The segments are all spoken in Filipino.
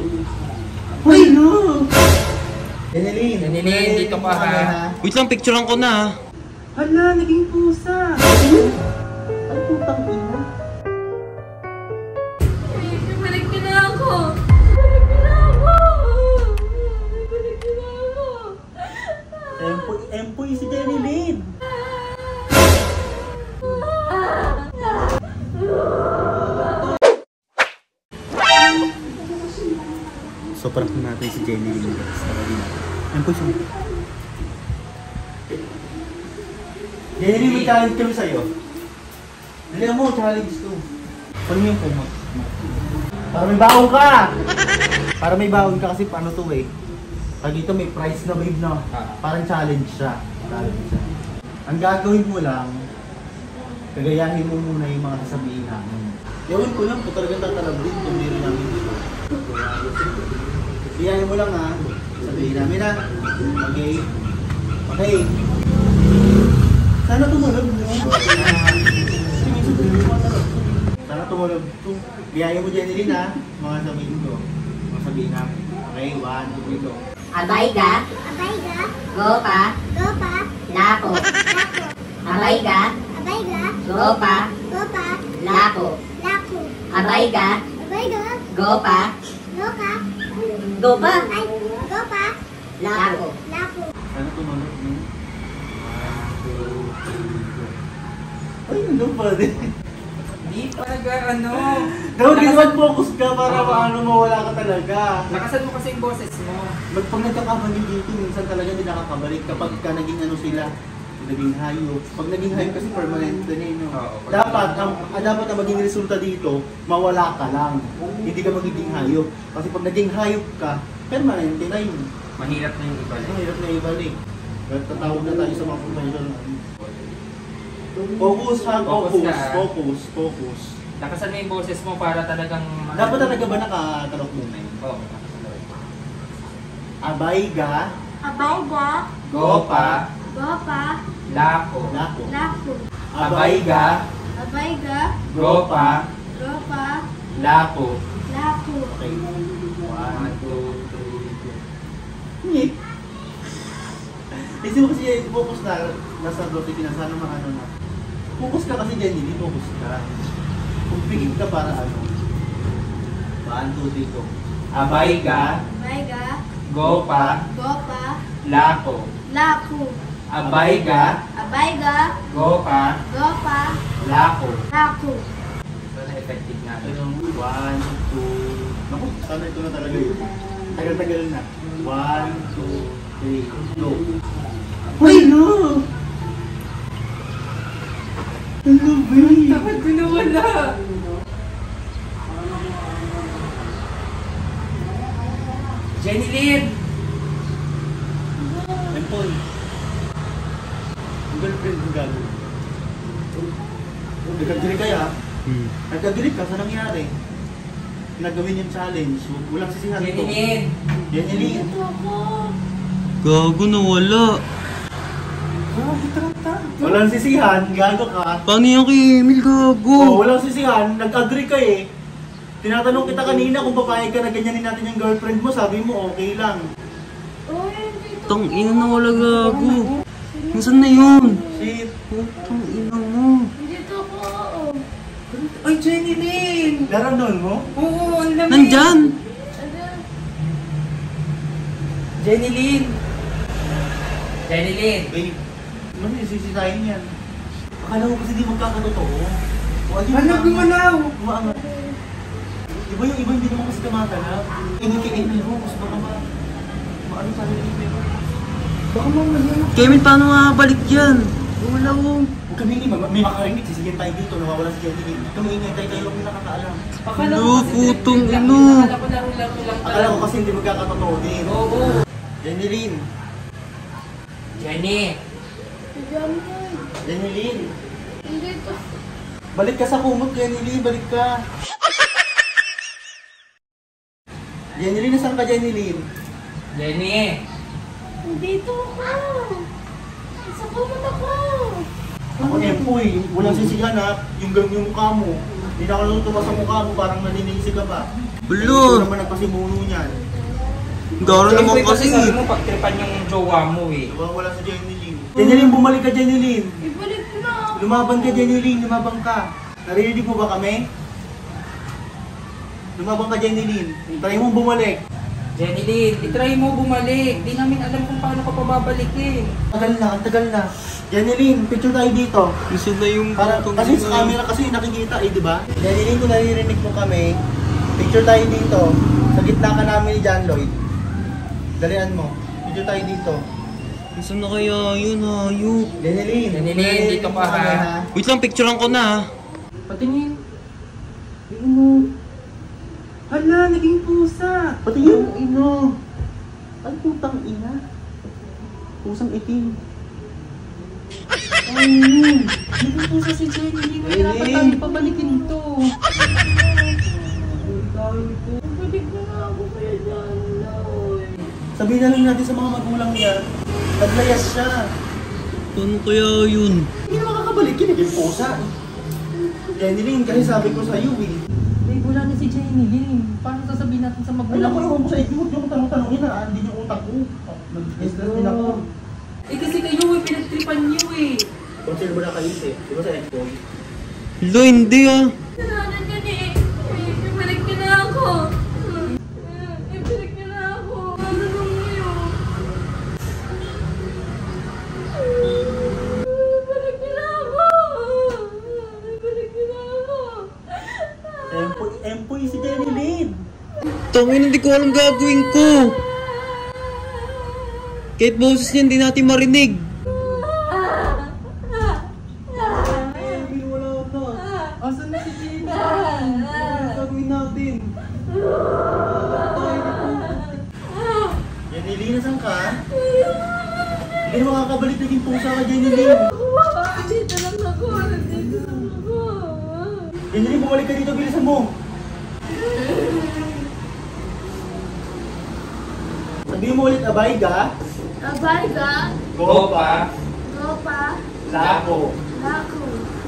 Uy, no! Jenilyn, dito ka ha. Wait lang, picturean ko na. Hala, naging pusa. Ay, putang ina. Balik ka na ako. Balik ka na ako. Balik ka na ako. Empoy si Jenilyn. So, prank natin si Jenilyn, guys. Empoy siya. Jenilyn, may challenge kami sa'yo. Dali mo, challenge to. Paano yung kumot? Para may baon ka! Para may baon ka kasi paano to eh. Pag dito may prize na babe na. Parang challenge siya. Ang gagawin mo lang, kagayahin mo muna yung mga sasabihin namin. Yawin ko lang, kung talagang tatalab din kung meron namin dito. Iyahin mo lang ha. Sabihin namin ha. Okay. Okay. Sana tumalab mo. Sana tumalab to. Iyahin mo Jenilyn ha. Mga sabihin ko. Mga sabihin namin. Okay, 1, 2, 3, go. Abay ka, go pa, lapo. Abay ka, go pa, lapo. Abay ka, go pa, lapo. Sana tumalab mo. 1, 2, 3, go. Ay, nandun pa din. Di talaga ano. Dapat naman focus ka para paano mawala ka talaga. Lakasan mo kasi yung boses mo. Pag nagkakamali dito, minsan talaga hindi nakakabalik kapag ka naging ano sila, naging hayop. Pag naging hayop kasi permanent na yun. Oo, Dapat ang maging resulta dito, mawala ka lang. Hindi ka magiging hayop. Kasi pag naging hayop ka, permanent na yun. Mahirap na yung ibalik. Mahirap na ibalik. Tatawag na tayo sa mga professional. Focus ha, focus. Lakasan mo yung boses mo para talagang... Dapat talaga ba nakatalok muna yun? Oo. Abay ga, Go pa, lako. Abay ga, go pa, lako. Okay. 1, 2, 3, go. Ngip. Kasi mo kasi focus na, nasa rotate na sana ano na. Focus ka kasi dyan, hindi focus ka. Kung pigit ka para ano. 1, 2, 3, go. Abay ga, go pa, lako. Abay ga, go pa, lako. Sana effective na. 1, 2, naku, sana ito na talaga yun. Tagal-tagal na. 1, 2, 3, go. Uy, no! Ano ba yun? Bakit ginawala? Jenilyn! Empol. Ang girlfriend mo gagawin. Nagkagdirik kaya? Nagkagdirik ka, saan nangyari? Nagawin yung challenge, walang sisihan to. Jenilyn! Jenilyn! Gago na wala. Walang sisihan, gago ka. Paano yung kay Emil, gago? Oh, walang sisihan, nag-agree ka eh. Tinatanong kita kanina kung papayag ka na ganyanin natin yung girlfriend mo, sabi mo okay lang. Tang ina na wala, gago. Nasaan na yun? Shit. Tang ina mo. Ay, Jenilyn! Naramdaman mo? Oo, ang lamig! Nandyan! Jenilyn! Jenilyn! Babe, ano yung sisitahin yan? Akala ko kasi di magkakatotoo. Ano gumalaw? Umaangat. Iba yung iba hindi naman kasi kumakala. Inikiin mo, mas baka maano sa akin. Baka mamaya. Kevin, paano nga balik yan? Wala ko. Huwag kami hindi, may makarinig, sisigyan tayo dito, nawawala si Jenny. Kami ingay tayo lang yung nakakaalam. Akala Ano, ko kasi putong lang- ino. Akala ko laro-laro lang Akala ko kasi hindi magkakatotoo din. Oo. Jenilyn! Jenny! Jenilyn! Balik ka sa kumot, Jenilyn, balik ka. Jenilyn, nasaan ka, Jenilyn? Jenny! Dito ako. Sa kumot ako. Ako, Empoy, walang sisihan ha, yung ganun yung mukha mo. Hindi na ako natutuwa sa mukha mo, parang naninisi ka pa. Bulo. Ito naman ang pasimuno niyan. Garo naman kasi. Sabi mo, pagtripan yung jowa mo eh. Wala sa Jenny Lynn. Jenny Lynn, bumalik ka Jenny Lynn. Ibalik ko na ako. Lumaban ka Jenny Lynn, lumaban ka. Narinig mo ba kami? Lumaban ka Jenny Lynn. Try mo bumalik. Jenny Lynn, itry mo bumalik. Di namin alam kung paano ka pababalik eh. Ang tagal na. Jenny Lynn, picture tayo dito. Gusto na yung Para, kasi sa camera kasi nakikita eh, di ba? Jenny Lynn, kung naririnig mo kami, picture tayo dito. Sa gitna ka namin ni John Lloyd. Dalian mo. Picture tayo dito. Gusto na kaya yun, hayop. Jenny Lynn. Jenny Lynn, dito ka, ha? Wait lang, picturean ko na. Patingin. Ino. Hala, naging pusa. Pati yung ino. Ay, putang ina. Pusang itim. Ay, naging pusa si Jenny Lynn. May dapat tayo pabalikin ito. Ibalik ko na ako kaya dyan. Sabihin na lang natin sa mga magulang niya, naglayas siya. Paano kaya yun? Hindi na makakabalik yun, naging pusa. Jenny Lynn, kasi sabi ko sa iyo eh. Ay, wala na si Jenny Lynn. Paano sasabihin natin sa Ay, magulang? ako ewan ko sa inyo, huwag yung tanong-tanongin na, hindi yung utak ko. Nag-stress din ako. Eh kasi kayo eh, pinagtripan niyo eh. Kung sino ba nakaisip, di ba sa Expo? Lo, hindi ah. Nananan ka ni. Ibalik ko na ako. Ibalik ko na ako. Ano mo yun? Ibalik ko na ako. Ibalik ko na ako. Empoy si Jenny Lynn. Tangin, hindi ko alam gagawin ko. Kahit boses niya, hindi natin marinig. Ay, wala na. Asan na si Jenny? Ano gagawin natin? Jenny Lynn, nasan ka? Hindi na makakabalik naging pusa ka, Jenny Lynn. Dito lang ako. Dito lang ako. Jenny Lynn, bumalik ka dito, bilisan mo. Sabihin mo ulit, abay ka. Abay ka. Gopa. Gopa. Lako. Lako.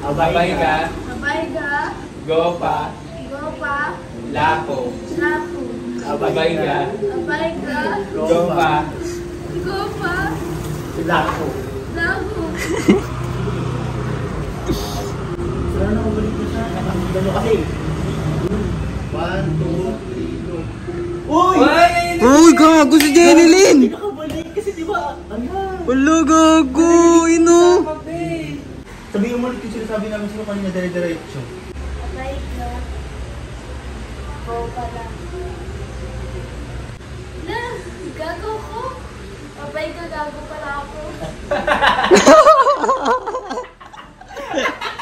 Abay ka. Abay ka. Gopa. Gopa. Lako. Lako. Abay ka. Abay ka. Gopa. Gopa. Lako. Lako. Saan na bumalik na siya? Nakakita nyo kasi. 1, 2, 3, go. Uy! Uy, gago si Jenny Lynn! Hindi nakabalik kasi diba? Ano? Wala, gago, ino. Sabihin mo ulit yung sinasabi namin sino kanina dire-diretso. Abay ka. Gopa lang. Na, gago ko. Abay ka, gago pala ako.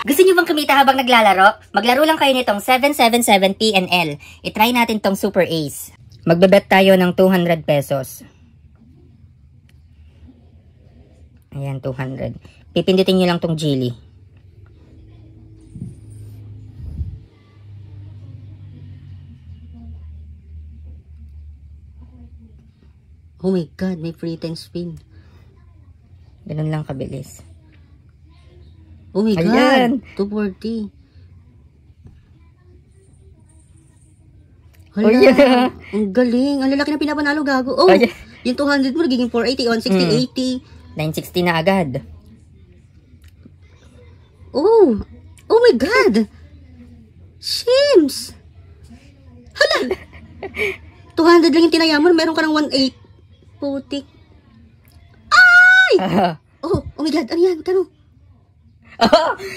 Gusto niyo bang kumita habang naglalaro? Maglaro lang kayo nitong 777 PNL. I-try natin tong Super Ace. Magbebet tayo ng 200 pesos. Ayan, 200. Pipindutin niyo lang tong Geely. Oh my God, may free 10 spin. Ganun lang kabilis. Oh my Ayan. God, 240. Oh, Hala, yeah. ang galing. Ang lalaki na pinapanalo, gago. Oh, Ayan. yung 200 mo, nagiging 480, 160, 80. 960 na agad. Oh, oh my God. Sims. Hala. 200 lang yung tinaya mo, meron ka ng 18. Putik. Ay! Oh my God, ano yan? Kano?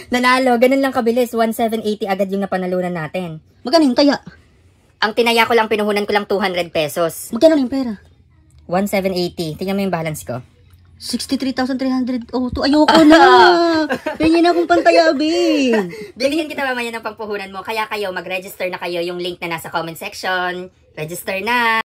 Nanalo, ganun lang kabilis. 1780 agad yung napanalunan natin. Magkano yung taya? Ang tinaya ko lang, pinuhunan ko lang 200 pesos. Magkano yung pera? 1780. Tingnan mo yung balance ko. 63,300. Oh, to ayoko na. Pingin akong pantayabin. Bigyan kita mamaya ng pampuhunan mo. Kaya kayo, mag-register na kayo. Yung link na nasa comment section. Register na.